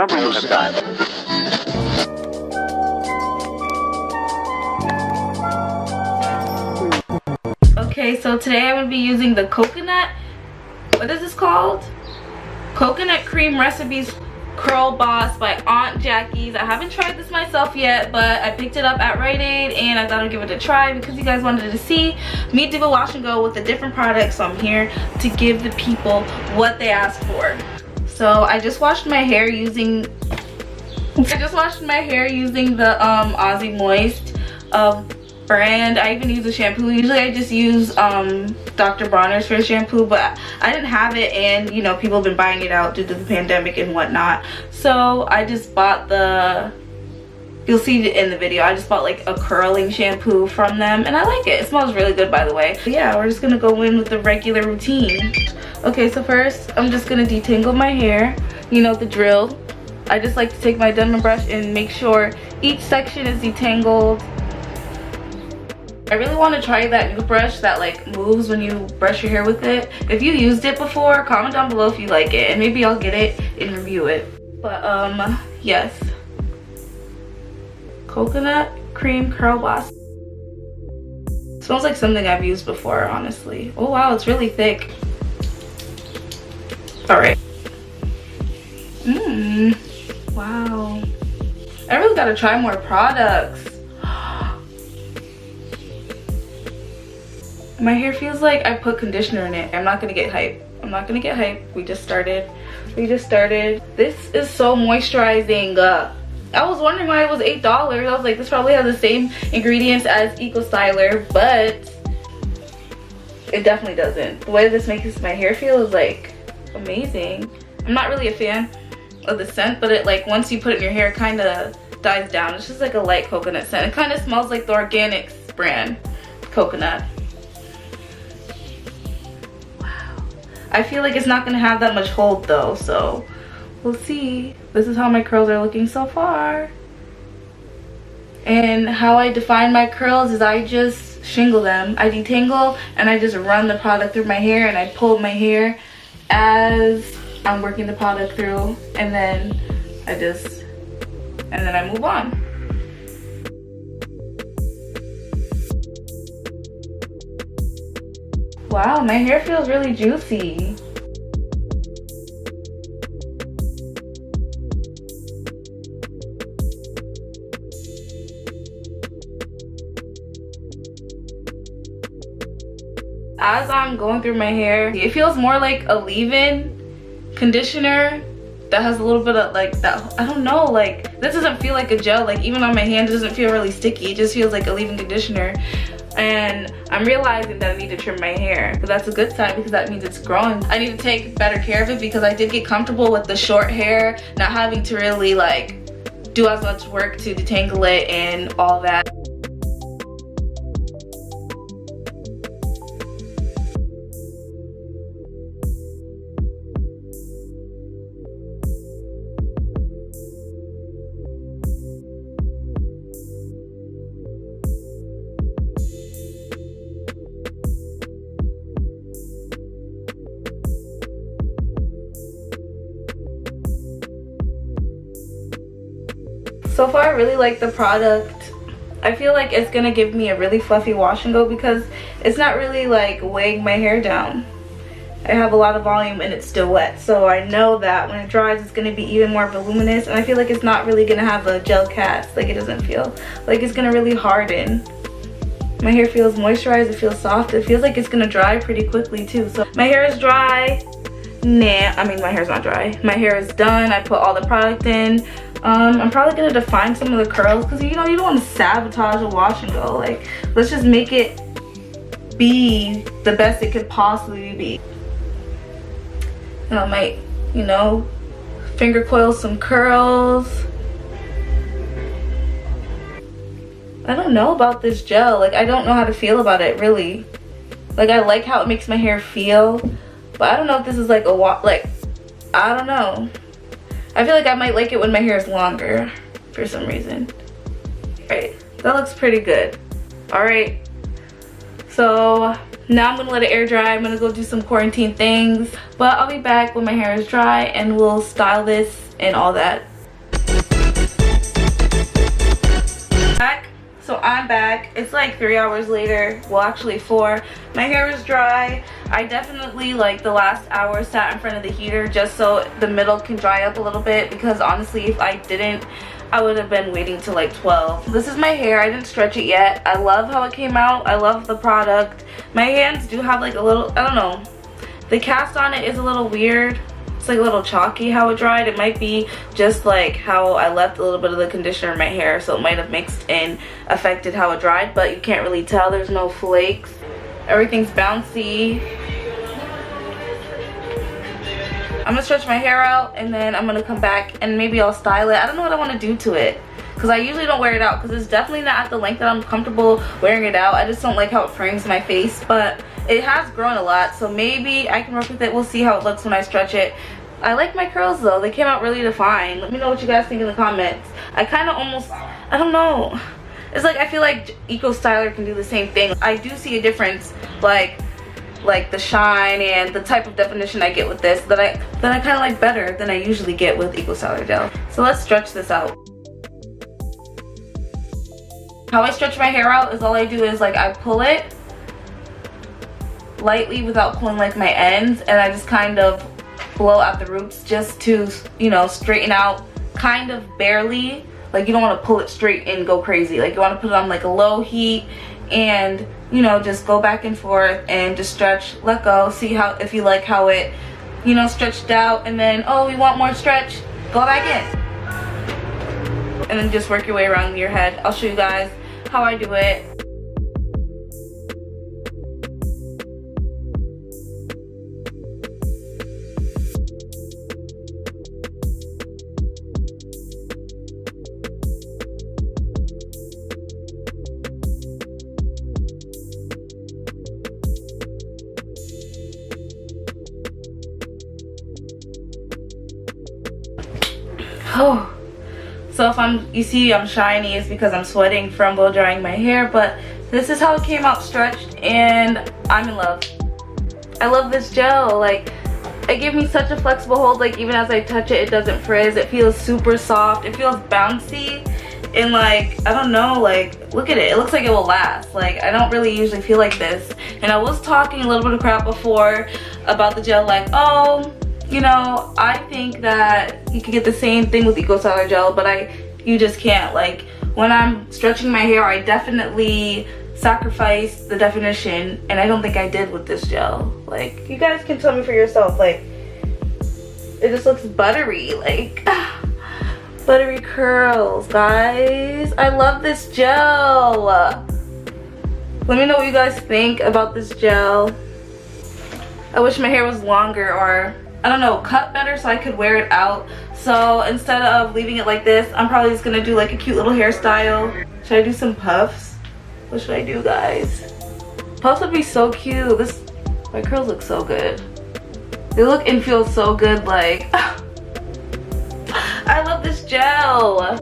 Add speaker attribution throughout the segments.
Speaker 1: remember this time.
Speaker 2: Okay, so today I'm going to be using the coconut, what is this called? Coconut Cream Recipes Curl Boss by Aunt Jackie's. I haven't tried this myself yet, but I picked it up at Rite Aid and I thought I'd give it a try because you guys wanted to see me do a wash and go with a different product, so I'm here to give the people what they asked for. So I just washed my hair using the Aussie Moist brand. I even use a shampoo. Usually I just use Dr. Bronner's for a shampoo, but I didn't have it, and you know, people have been buying it out due to the pandemic and whatnot. So I just bought you'll see it in the video, I just bought like a curling shampoo from them and I like it. It smells really good, by the way. But yeah, we're just gonna go in with the regular routine. Okay, so first I'm just gonna detangle my hair. You know the drill. I just like to take my Denman brush and make sure each section is detangled. I really want to try that new brush that like moves when you brush your hair with it. If you used it before, comment down below if you like it and maybe I'll get it and review it. But yes, Coconut Cream Curl Boss. Smells like something I've used before, honestly. Oh wow, it's really thick. All right. Wow, I really gotta try more products. My hair feels like I put conditioner in it. I'm not gonna get hype. We just started. This is so moisturizing. I was wondering why it was $8. I was like, this probably has the same ingredients as Eco Styler, but it definitely doesn't. The way this makes my hair feel is like amazing. I'm not really a fan of the scent, but it like once you put it in your hair, it kind of dies down. It's just like a light coconut scent. It kind of smells like the Organics brand coconut. I feel like it's not gonna have that much hold though, so we'll see. This is how my curls are looking so far. And how I define my curls is I just shingle them. I detangle and I just run the product through my hair, and I pull my hair as I'm working the product through, and then I move on. Wow, my hair feels really juicy. As I'm going through my hair, it feels more like a leave-in conditioner that has a little bit of like that. I don't know, like this doesn't feel like a gel. Like even on my hand, it doesn't feel really sticky. It just feels like a leave-in conditioner. And I'm realizing that I need to trim my hair, but that's a good sign because that means it's growing. I need to take better care of it because I did get comfortable with the short hair, not having to really like do as much work to detangle it and all that. So far, I really like the product. I feel like it's gonna give me a really fluffy wash and go because it's not really like weighing my hair down. I have a lot of volume and it's still wet, so I know that when it dries it's gonna be even more voluminous, and I feel like it's not really gonna have a gel cast. Like it doesn't feel like it's gonna really harden. My hair feels moisturized, it feels soft, it feels like it's gonna dry pretty quickly too. So my hair is dry. Nah, I mean my hair's not dry. My hair is done. I put all the product in. I'm probably gonna define some of the curls because you know you don't want to sabotage a wash and go. Like let's just make it be the best it could possibly be. And I might, you know, finger coil some curls. I don't know about this gel. Like I don't know how to feel about it really. Like I like how it makes my hair feel, but I don't know if this is like I don't know. I feel like I might like it when my hair is longer for some reason. Right, that looks pretty good. All right, so now I'm gonna let it air dry. I'm gonna go do some quarantine things, but I'll be back when my hair is dry and we'll style this and all that back. It's like 3 hours later. Well, actually 4. My hair is dry. I definitely, like, the last hour sat in front of the heater just so the middle can dry up a little bit, because honestly, if I didn't, I would have been waiting till like 12. This is my hair. I didn't stretch it yet. I love how it came out. I love the product. My hands do have like a little, I don't know, the cast on it is a little weird. It's like a little chalky how it dried. It might be just like how I left a little bit of the conditioner in my hair, so it might have mixed and affected how it dried, but you can't really tell. There's no flakes. Everything's bouncy. I'm gonna stretch my hair out and then I'm gonna come back and maybe I'll style it. I don't know what I want to do to it, because I usually don't wear it out because it's definitely not at the length that I'm comfortable wearing it out. I just don't like how it frames my face, but it has grown a lot, so maybe I can work with it. We'll see how it looks when I stretch it. I like my curls though. They came out really defined. Let me know what you guys think in the comments. I kind of almost, I don't know. It's like I feel like Eco Styler can do the same thing. I do see a difference, like the shine and the type of definition I get with this that I kind of like better than I usually get with Eco Styler gel. So let's stretch this out. How I stretch my hair out is all I do is like I pull it lightly without pulling like my ends, and I just kind of blow out the roots just to, you know, straighten out kind of barely. Like you don't want to pull it straight and go crazy. Like you want to put it on like a low heat and, you know, just go back and forth and just stretch, let go, see how, if you like how it, you know, stretched out, and then, oh, we want more stretch, go back in. And then just work your way around your head. I'll show you guys how I do it. Oh, so if you see I'm shiny, it's because I'm sweating from blow drying my hair, but this is how it came out stretched, and I'm in love. I love this gel. Like, it gave me such a flexible hold. Like, even as I touch it, it doesn't frizz. It feels super soft. It feels bouncy, and like, I don't know, like, look at it. It looks like it will last. Like, I don't really usually feel like this. And I was talking a little bit of crap before about the gel, like, oh, you know, I think that you could get the same thing with Eco Styler gel, but you just can't. Like, when I'm stretching my hair, I definitely sacrifice the definition, and I don't think I did with this gel. Like, you guys can tell me for yourself. Like, it just looks buttery, like buttery curls, guys. I love this gel. Let me know what you guys think about this gel. I wish my hair was longer, or I don't know, cut better so I could wear it out. So instead of leaving it like this, I'm probably just gonna do like a cute little hairstyle. Should I do some puffs? What should I do, guys? Puffs would be so cute. My curls look so good. They look and feel so good. Like, I love this gel.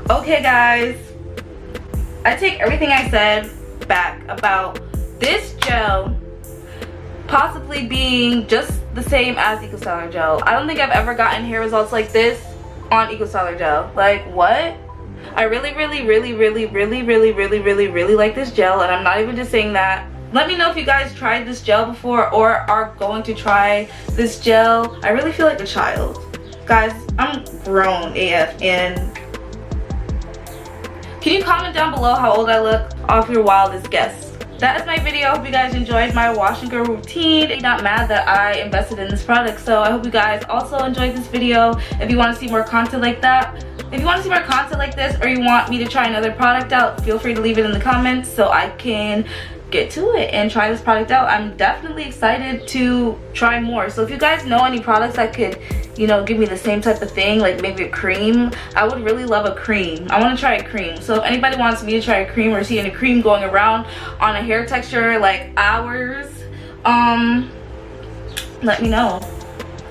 Speaker 2: Okay guys, I take everything I said back about this gel possibly being just the same as Eco Styler gel. I don't think I've ever gotten hair results like this on Eco Styler gel. Like, what? I really like this gel, and I'm not even just saying that. Let me know if you guys tried this gel before or are going to try this gel. I really feel like a child. Guys, I'm grown AF, and can you comment down below how old I look off your wildest guess? That is my video. I hope you guys enjoyed my wash and go routine. I'm not mad that I invested in this product, so I hope you guys also enjoyed this video. If you want to see more content like that, if you want to see more content like this, or you want me to try another product out, feel free to leave it in the comments so I can get to it and try this product out. I'm definitely excited to try more. So if you guys know any products that could, you know, give me the same type of thing, like maybe a cream, I would really love a cream. I want to try a cream. So if anybody wants me to try a cream or see any cream going around on a hair texture like ours, let me know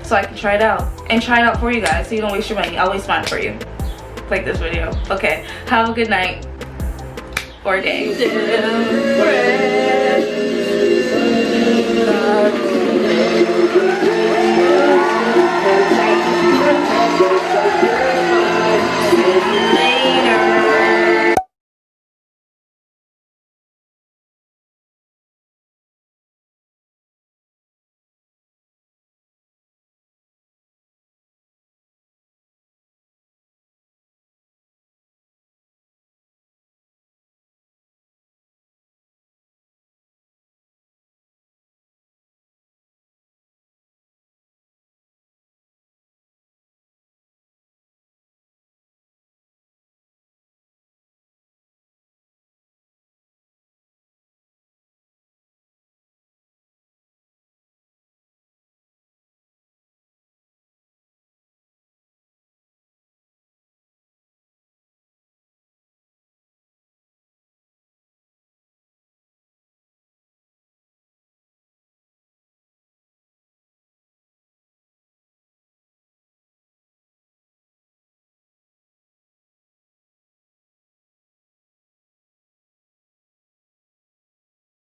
Speaker 2: so I can try it out and try it out for you guys so you don't waste your money. I'll waste mine for you. Like this video. Okay, have a good night or day. Damn,